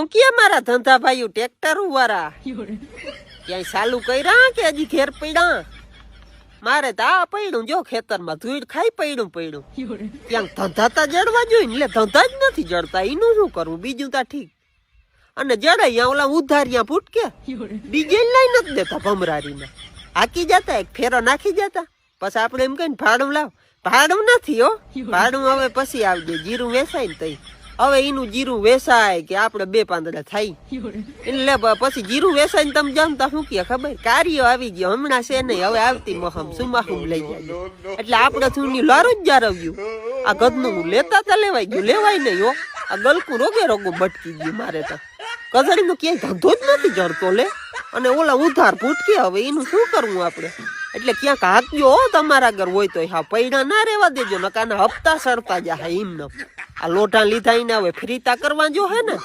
હું કે મારા ધંધા ભાઈઓ ટ્રેક્ટર વાળા ક્યાંય ચાલુ કર્યા કે હજી ઘેર પડ્યા? મારે તો આ પડ્યું જો ખેતરમાં ધૂળ ખાઈ પડ્યું ક્યાંક ધંધા તા જડવા જોઈએ ને, એટલે ધંધા જ નથી જડતા. એનું શું કરવું? બીજું તા ઠીક. અને જડાઈ ઓલા ઉધારિયા ફૂટકે ડીજે લઈ નથી દેતા ભમરારીને, હાકી જતા એક ફેરો નાખી જતા. પછી આપડે એમ કહીને ભાડું લાવ. ભાડું નથી હો, ભાડું હવે પછી આવજે. જીરું વેચાય ને તઈ હવે એનું જીરું વેચાય કે આપડે બે પાંદડા થાય એટલે પછી જીરું વેચાય ને તમે જાણતા શું કે ખબર? કાર્યો આવી ગયો હમણાં છે નહીં, હવે આવતી મોહમ સુમાહુમ લઈ જાય. એટલે આપડે થોડી લારું જ જારવ્યું. આ ગધનું લેતા તા લેવાઈ ગયું, લેવાય નહીં હો. આ ગલકું રોગે રોગો બટકી ગયું. મારે તો કદડી નો ક્યાંય ધંધો જ નથી જડતો લે. અને ઓલા ઉધાર ફૂટકે હવે એનું શું કરવું આપડે? એટલે ક્યાંક હાથજો તમારા ઘર હોય તો હા પૈડા ના રેવા દેજો, નકાના હપ્તા સરતા જાય. એમ ન આ લોઢા લીધા એને હવે ફરીતા કરવા જો હે ને.